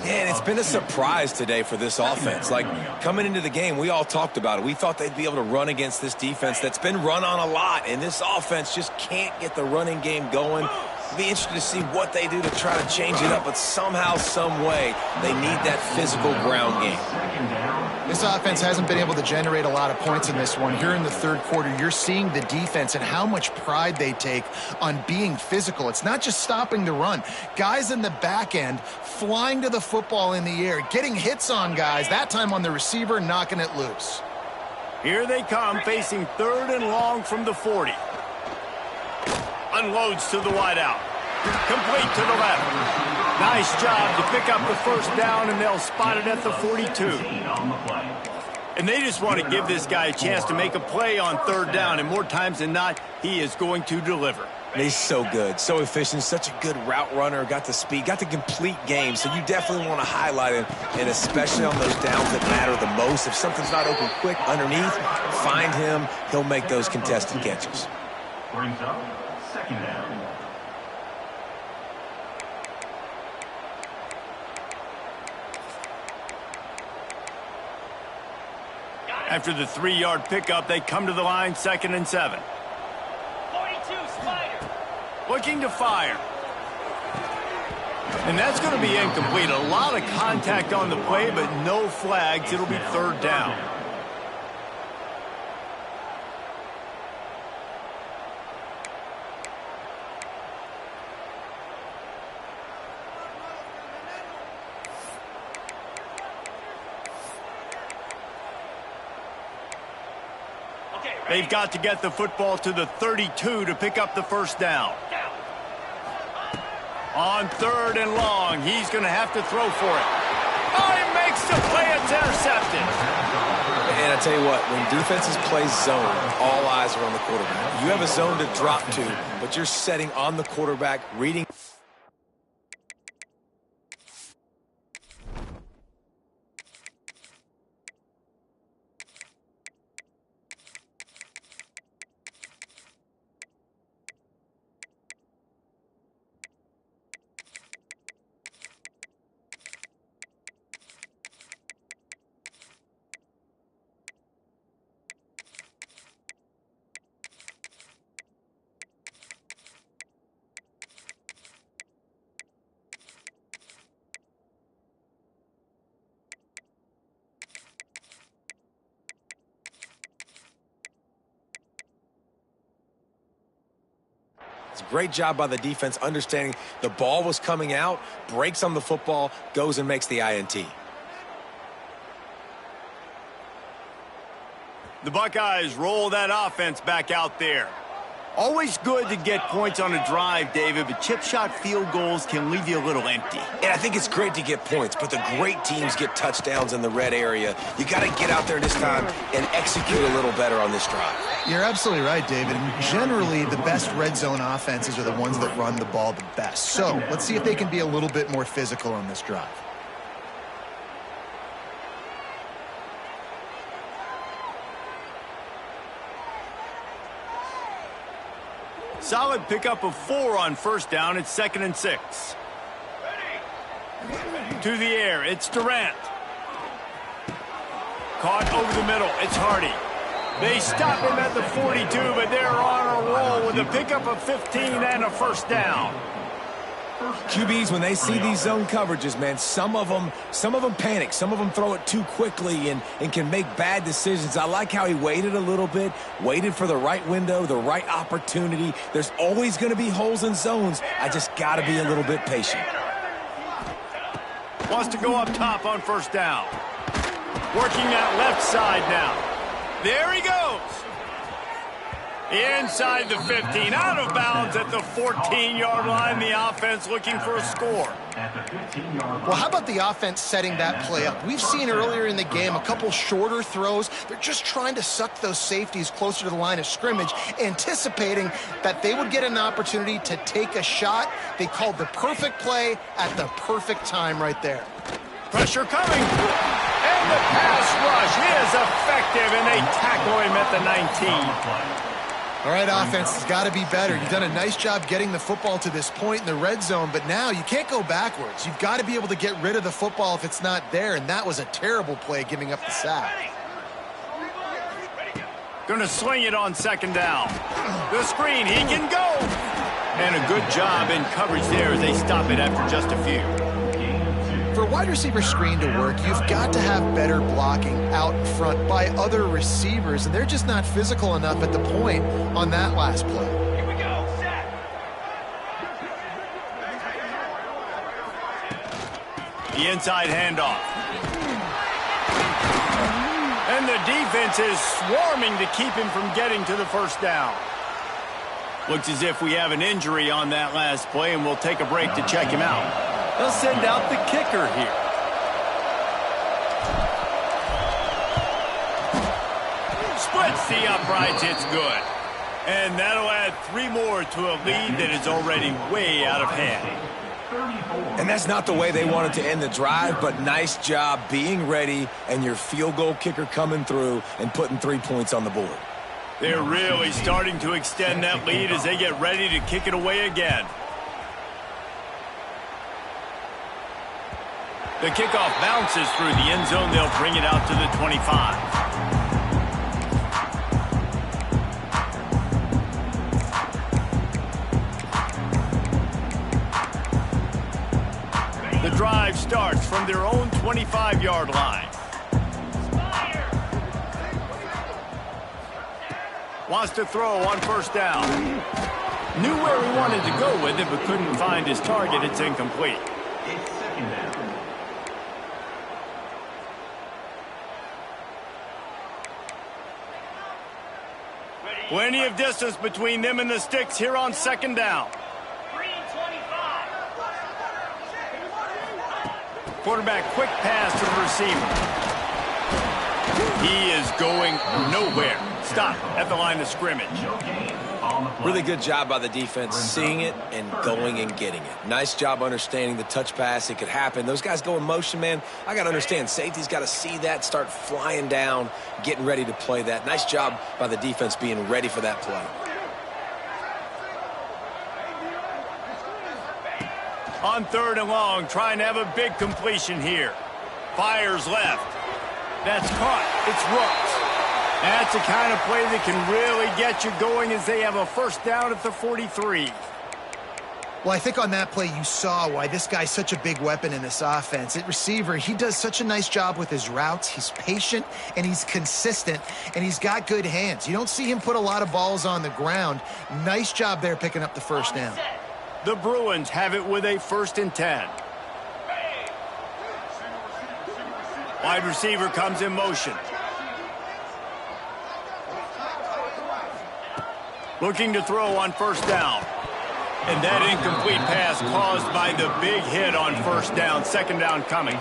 Yeah, and it's been a surprise today for this offense. Like, coming into the game, we all talked about it. We thought they'd be able to run against this defense that's been run on a lot, and this offense just can't get the running game going. It'll be interesting to see what they do to try to change it up, but somehow, some way, they need that physical ground game. This offense hasn't been able to generate a lot of points in this one. Here in the 3rd quarter, you're seeing the defense and how much pride they take on being physical. It's not just stopping the run. Guys in the back end flying to the football in the air, getting hits on guys, that time on the receiver, knocking it loose. Here they come, facing 3rd and long from the 40. Unloads to the wideout. Complete to the left. Nice job to pick up the 1st down, and they'll spot it at the 42. And they just want to give this guy a chance to make a play on 3rd down, and more times than not, he is going to deliver. He's so good, so efficient, such a good route runner, got the speed, got the complete game, so you definitely want to highlight him, and especially on those downs that matter the most. If something's not open quick underneath, find him, he'll make those contested catches. Brings up 2nd down. After the 3-yard pickup, they come to the line, 2nd and 7. 42, Spider. Looking to fire. And that's going to be incomplete. A lot of contact on the play, but no flags. It'll be 3rd down. They've got to get the football to the 32 to pick up the 1st down. On 3rd and long, he's going to have to throw for it. Oh, he makes the play. It's intercepted. And I tell you what, when defenses play zone, all eyes are on the quarterback. You have a zone to drop to, but you're setting on the quarterback, reading. It's a great job by the defense understanding the ball was coming out, breaks on the football, goes and makes the INT. The Buckeyes roll that offense back out there. Always good to get points on a drive, David, but chip shot field goals can leave you a little empty. And I think it's great to get points, but the great teams get touchdowns in the red area. You got to get out there this time and execute a little better on this drive. You're absolutely right, David. And generally, the best red zone offenses are the ones that run the ball the best. So let's see if they can be a little bit more physical on this drive. Solid pickup of 4 on 1st down. It's 2nd and 6. To the air. It's Durant. Caught over the middle. It's Hardy. They stop him at the 42, but they're on a roll with a pickup of 15 and a 1st down. QBs, when they see these zone coverages, man, some of them panic. Some of them throw it too quickly and can make bad decisions. I like how he waited a little bit, waited for the right window, the right opportunity. There's always going to be holes in zones. I just got to be a little bit patient. Wants to go up top on first down. Working that left side now. There he goes. Inside the 15, out of bounds at the 14-yard line. The offense looking for a score. Well, how about the offense setting that play up? We've seen earlier in the game a couple shorter throws. They're just trying to suck those safeties closer to the line of scrimmage, anticipating that they would get an opportunity to take a shot. They called the perfect play at the perfect time right there. Pressure coming. And the pass rush is effective, and they tackle him at the 19. All right, offense has got to be better. You've done a nice job getting the football to this point in the red zone, but now you can't go backwards. You've got to be able to get rid of the football if it's not there, and that was a terrible play giving up the sack. Going to sling it on second down. The screen, he can go. And a good job in coverage there as they stop it after just a few. For a wide receiver screen to work, you've got to have better blocking out in front by other receivers, and they're just not physical enough at the point on that last play. Here we go. Set. The inside handoff. And the defense is swarming to keep him from getting to the first down. Looks as if we have an injury on that last play, and we'll take a break to check him out. They'll send out the kicker here. Splits the uprights, it's good. And that'll add 3 more to a lead that is already way out of hand. And that's not the way they wanted to end the drive, but nice job being ready and your field goal kicker coming through and putting 3 points on the board. They're really starting to extend that lead as they get ready to kick it away again. The kickoff bounces through the end zone. They'll bring it out to the 25. The drive starts from their own 25-yard line. Wants to throw on first down. Knew where he wanted to go with it, but couldn't find his target. It's incomplete. It's second down. Plenty of distance between them and the sticks here on second down. 3 and 25. Quarterback quick pass to the receiver. He is going nowhere. Stop at the line of scrimmage. No gain on the play. Really good job by the defense seeing it and going and getting it. Nice job understanding the touch pass. It could happen. Those guys go in motion, man. I got to understand. Safety's got to see that, start flying down, getting ready to play that. Nice job by the defense being ready for that play. On third and long, trying to have a big completion here. Fires left. That's caught. It's Rooks. That's the kind of play that can really get you going as they have a first down at the 43. Well, I think on that play you saw why this guy's such a big weapon in this offense. At receiver, he does such a nice job with his routes. He's patient, and he's consistent, and he's got good hands. You don't see him put a lot of balls on the ground. Nice job there picking up the first down. The Bruins have it with a 1st and 10. Wide receiver comes in motion. Looking to throw on first down. And that incomplete pass caused by the big hit on first down. Second down coming.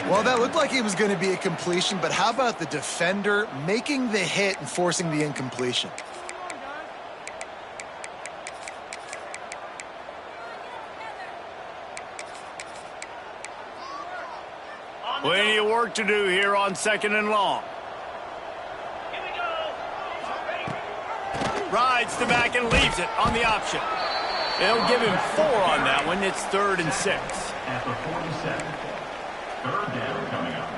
Well, that looked like it was going to be a completion, but how about the defender making the hit and forcing the incompletion? Plenty of work to do here on second and long. Here we go. Rides to back and leaves it on the option. They'll give him 4 on that one. It's 3rd and 6. At the 47. Third down coming up.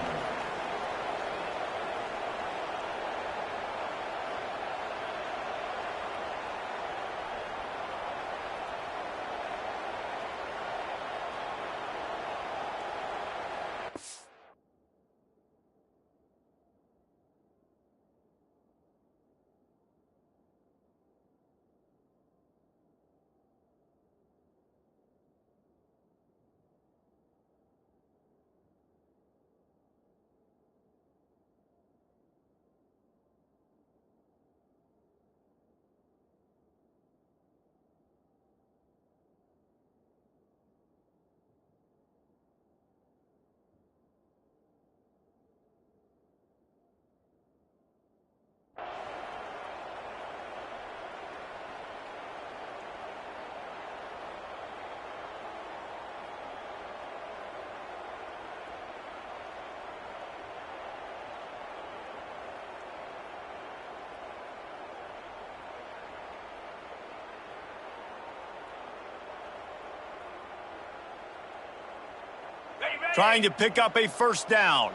Trying to pick up a first down.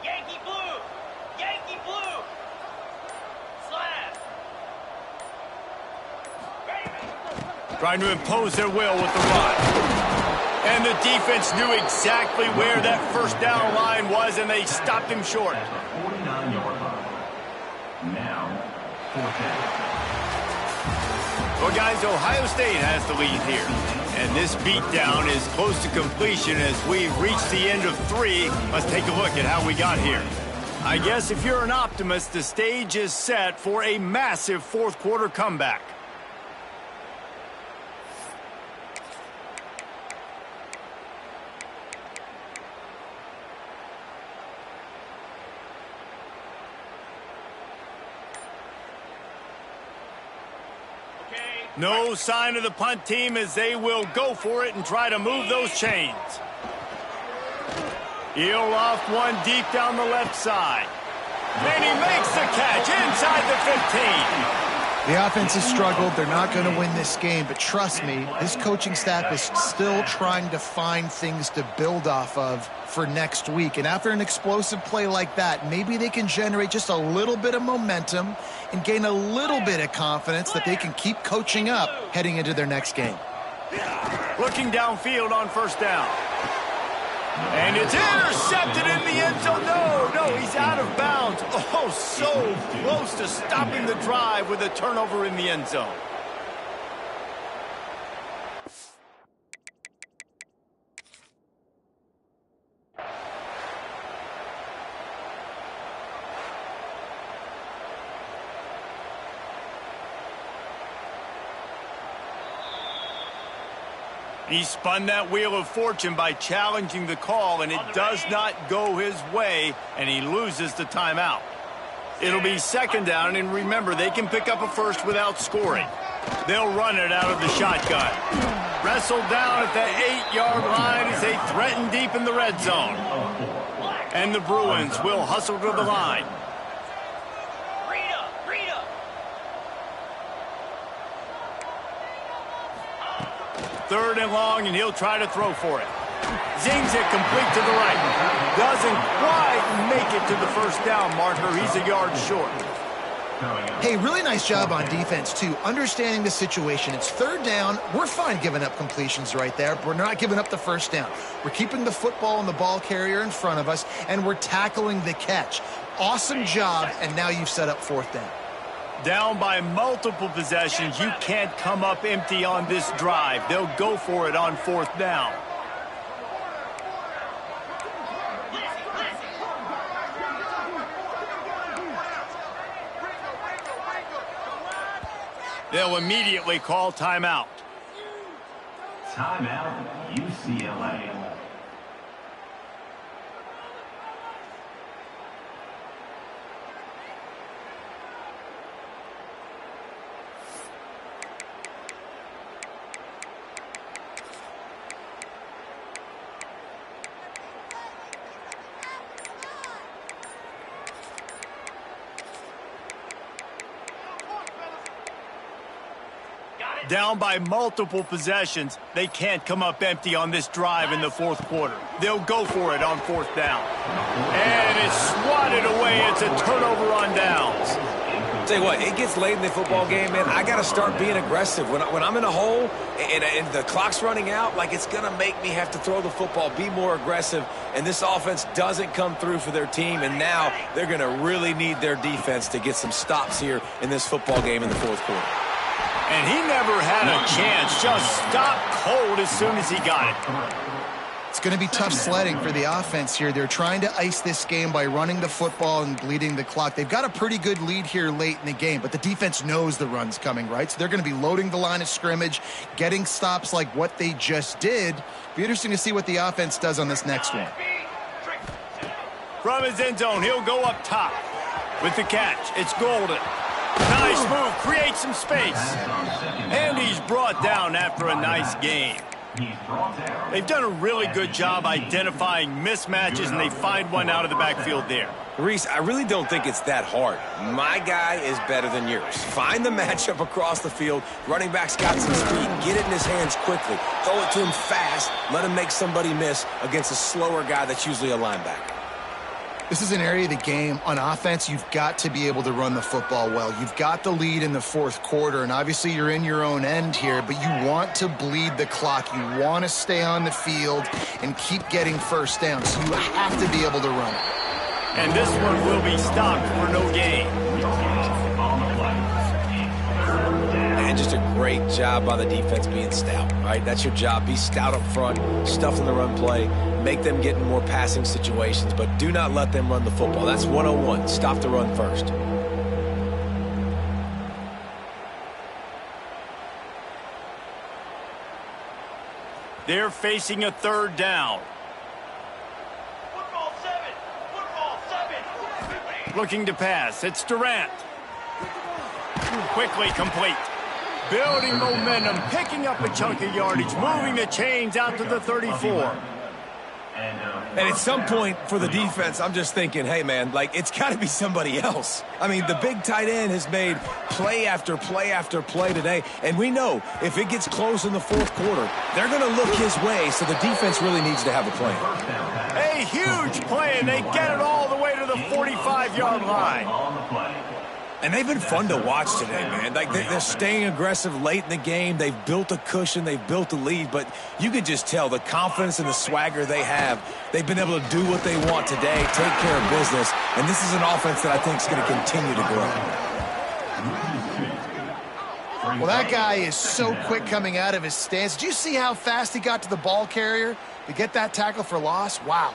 Yankee blue! Yankee blue! Slab! Trying to impose their will with the run. And the defense knew exactly where that first down line was, and they stopped him short. At the 49-yard line. Now, fourth down. Well, guys, Ohio State has the lead here. And this beatdown is close to completion as we reach the end of 3. Let's take a look at how we got here. I guess if you're an optimist, the stage is set for a massive fourth quarter comeback. No sign of the punt team as they will go for it and try to move those chains. He'll off one deep down the left side. And he makes the catch inside the 15. The offense has struggled. They're not going to win this game, but trust me, this coaching staff is still trying to find things to build off of for next week. And after an explosive play like that, maybe they can generate just a little bit of momentum and gain a little bit of confidence that they can keep coaching up heading into their next game. Looking downfield on first down. And it's intercepted in the end zone. No, he's out of bounds. Oh, so close to stopping the drive with a turnover in the end zone. He spun that wheel of fortune by challenging the call, and it does not go his way, and he loses the timeout. It'll be second down, and remember, they can pick up a first without scoring. They'll run it out of the shotgun. Wrestled down at the 8-yard line as they threaten deep in the red zone. And the Bruins will hustle to the line. Third and long, and he'll try to throw for it. Zings it complete to the right. Doesn't quite make it to the first down marker. He's a yard short. Hey, really nice job on defense, too. Understanding the situation. It's third down. We're fine giving up completions right there, but we're not giving up the first down. We're keeping the football and the ball carrier in front of us, and we're tackling the catch. Awesome job, and now you've set up fourth down. Down by multiple possessions, you can't come up empty on this drive. They'll go for it on fourth down. They'll immediately call timeout. Timeout, UCLA. Down by multiple possessions, they can't come up empty on this drive in the fourth quarter. They'll go for it on fourth down. And it's swatted away. It's a turnover on downs. Tell you what, it gets late in the football game, man. I got to start being aggressive. When I'm in a hole and the clock's running out, like, it's going to make me have to throw the football, be more aggressive. And this offense doesn't come through for their team. And now they're going to really need their defense to get some stops here in this football game in the fourth quarter. And he never had a chance. Just stopped cold as soon as he got it. It's going to be tough sledding for the offense here. They're trying to ice this game by running the football and bleeding the clock. They've got a pretty good lead here late in the game, but the defense knows the run's coming, right? So they're going to be loading the line of scrimmage, getting stops like what they just did. Be interesting to see what the offense does on this next one. From his end zone, he'll go up top with the catch. It's Golden. Nice move, creates some space. And he's brought down after a nice game. They've done a really good job identifying mismatches, and they find one out of the backfield there. Reese, I really don't think it's that hard. My guy is better than yours. Find the matchup across the field. Running back's got some speed. Get it in his hands quickly. Throw it to him fast. Let him make somebody miss against a slower guy that's usually a linebacker. This is an area of the game. On offense, you've got to be able to run the football well. You've got the lead in the fourth quarter, and obviously you're in your own end here, but you want to bleed the clock. You want to stay on the field and keep getting first down, so you have to be able to run it. And this one will be stopped for no gain. And just a great job by the defense being stout, right? That's your job. Be stout up front, stuff in the run play, make them get in more passing situations, but do not let them run the football. That's 101. Stop the run first. They're facing a third down. Football 7. Football 7. Looking to pass. It's Durant. Quickly complete. Building momentum, picking up a chunk of yardage, moving the chains out to the 34. And at some point for the defense, I'm just thinking, hey, man, like, it's got to be somebody else. I mean, the big tight end has made play after play after play today, and we know if it gets close in the fourth quarter, they're going to look his way, so the defense really needs to have a plan. A huge play, and they get it all the way to the 45-yard line. And they've been fun to watch today, man. Like, they're staying aggressive late in the game. They've built a cushion. They've built a lead. But you can just tell the confidence and the swagger they have. They've been able to do what they want today, take care of business. And this is an offense that I think is going to continue to grow. Well, that guy is so quick coming out of his stance. Did you see how fast he got to the ball carrier to get that tackle for loss? Wow.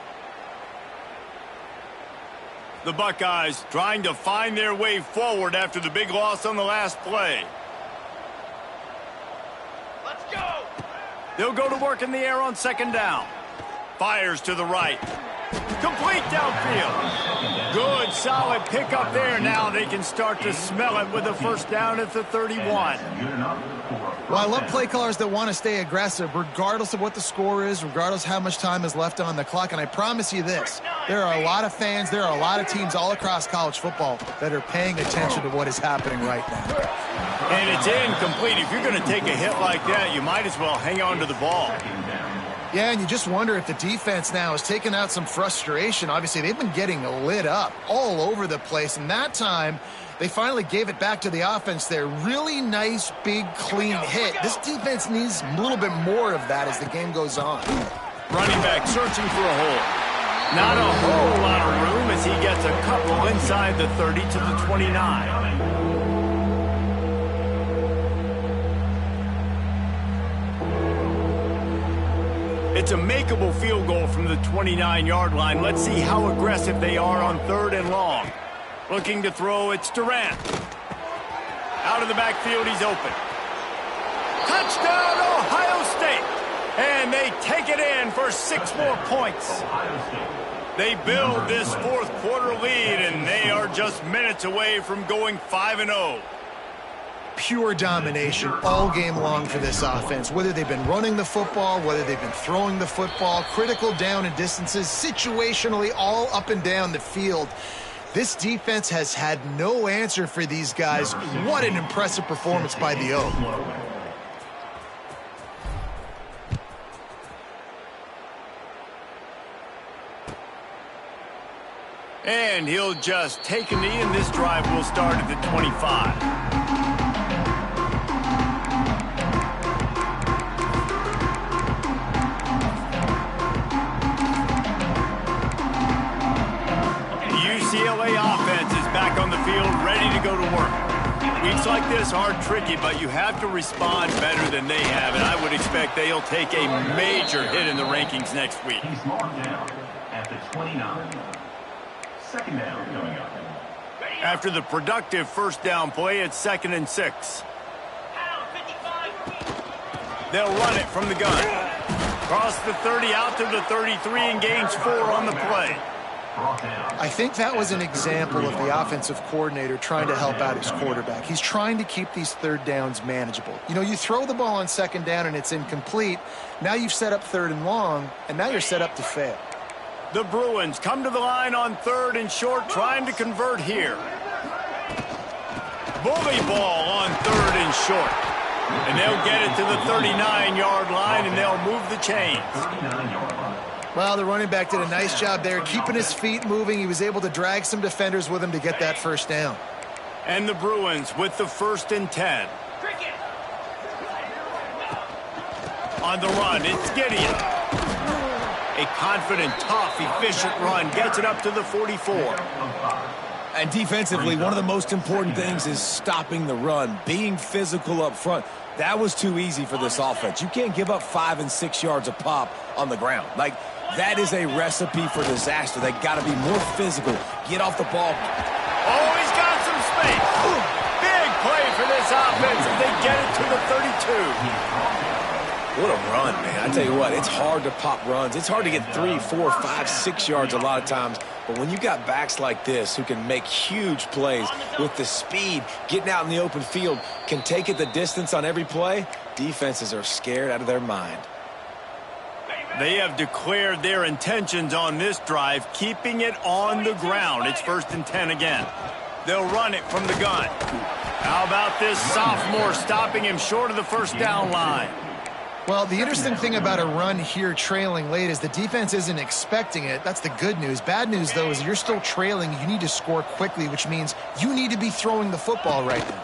The Buckeyes trying to find their way forward after the big loss on the last play. Let's go. They'll go to work in the air on second down. Fires to the right. Complete downfield. Good, solid pickup there. Now they can start to smell it with a first down at the 31. Well, I love play callers that want to stay aggressive regardless of what the score is, regardless of how much time is left on the clock. And I promise you this, there are a lot of fans, there are a lot of teams all across college football that are paying attention to what is happening right now. And it's incomplete. If you're going to take a hit like that, you might as well hang on to the ball. Yeah, and you just wonder if the defense now has taken out some frustration. Obviously, they've been getting lit up all over the place, and that time they finally gave it back to the offense there. Really nice, big, clean hit. This defense needs a little bit more of that as the game goes on. Running back searching for a hole. Not a whole lot of room as he gets a couple inside the 30 to the 29. It's a makeable field goal from the 29-yard line. Let's see how aggressive they are on third and long. Looking to throw, it's Durant. Out of the backfield, he's open. Touchdown, Ohio State! And they take it in for 6 more points. They build this fourth quarter lead, and they are just minutes away from going 5-0. Pure domination all game long for this offense. Whether they've been running the football, whether they've been throwing the football, critical down and distances, situationally all up and down the field. This defense has had no answer for these guys. What an impressive performance by the O. And he'll just take a knee, and this drive will start at the 25. UCLA offense is back on the field, ready to go to work. Weeks like this are tricky, but you have to respond better than they have, and I would expect they'll take a major hit in the rankings next week. He's marked down at the 29. Second down coming up. After the productive first down play, it's 2nd and 6. They'll run it from the gun. Cross the 30 out to the 33 and gains 4 on the play. I think that was an example of the offensive coordinator trying to help out his quarterback. He's trying to keep these third downs manageable. You know, you throw the ball on second down and it's incomplete. Now you've set up third and long, and now you're set up to fail. The Bruins come to the line on 3rd and short, trying to convert here. Bully ball on 3rd and short. And they'll get it to the 39-yard line, and they'll move the chains. Well, the running back did a nice job there, keeping his feet moving. He was able to drag some defenders with him to get that first down. And the Bruins with the 1st and 10. On the run, it's Gideon. A confident, tough, efficient run gets it up to the 44. And defensively, one of the most important things is stopping the run, being physical up front. That was too easy for this offense. You can't give up 5 and 6 yards a pop on the ground. Like, that is a recipe for disaster. They got to be more physical. Get off the ball. Oh, he's got some space. Big play for this offense as they get it to the 32. What a run, man. I tell you what, it's hard to pop runs. It's hard to get 3, 4, 5, 6 yards a lot of times. But when you got backs like this who can make huge plays with the speed, getting out in the open field, can take it the distance on every play, defenses are scared out of their mind. They have declared their intentions on this drive, keeping it on the ground. It's 1st and 10 again. They'll run it from the gun. How about this sophomore stopping him short of the 1st down line? Well, the interesting thing about a run here trailing late is the defense isn't expecting it. That's the good news. Bad news, though, is you're still trailing. You need to score quickly, which means you need to be throwing the football right now.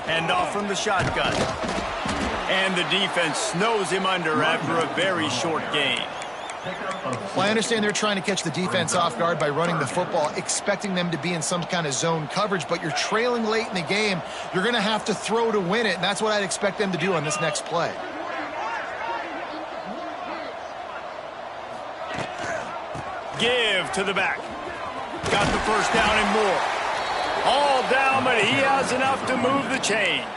Hand off from the shotgun. And the defense snows him under after a very short gain. Well, I understand they're trying to catch the defense off guard by running the football, expecting them to be in some kind of zone coverage, but you're trailing late in the game. You're going to have to throw to win it, and that's what I'd expect them to do on this next play. Give to the back. Got the 1st down and more. All down, but he has enough to move the chains.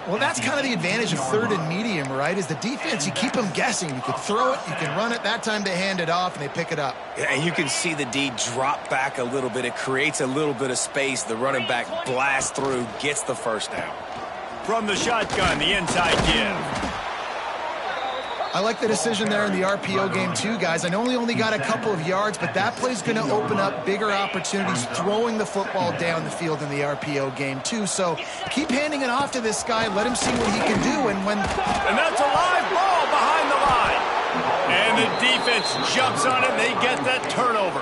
Well, that's kind of the advantage of 3rd and medium, right? Is the defense, you keep them guessing. You can throw it, you can run it. That time they hand it off and they pick it up. Yeah, and you can see the D drop back a little bit. It creates a little bit of space. The running back blasts through, gets the 1st down. From the shotgun, the inside give. I like the decision there in the RPO game too, guys. I know he only got a couple of yards, but that play's going to open up bigger opportunities throwing the football down the field in the RPO game too. So keep handing it off to this guy. Let him see what he can do. And that's a live ball behind the line. And the defense jumps on it. And they get that turnover.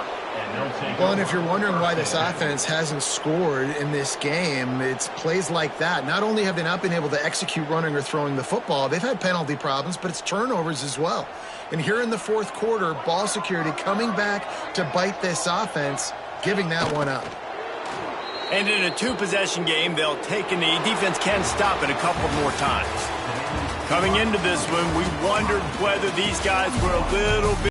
Well, and if you're wondering why this offense hasn't scored in this game, it's plays like that. Not only have they not been able to execute running or throwing the football, they've had penalty problems, but it's turnovers as well. And here in the 4th quarter, ball security coming back to bite this offense, giving that one up. And in a 2-possession game, they'll take a knee. Defense can stop it a couple more times. Coming into this one, we wondered whether these guys were a little bit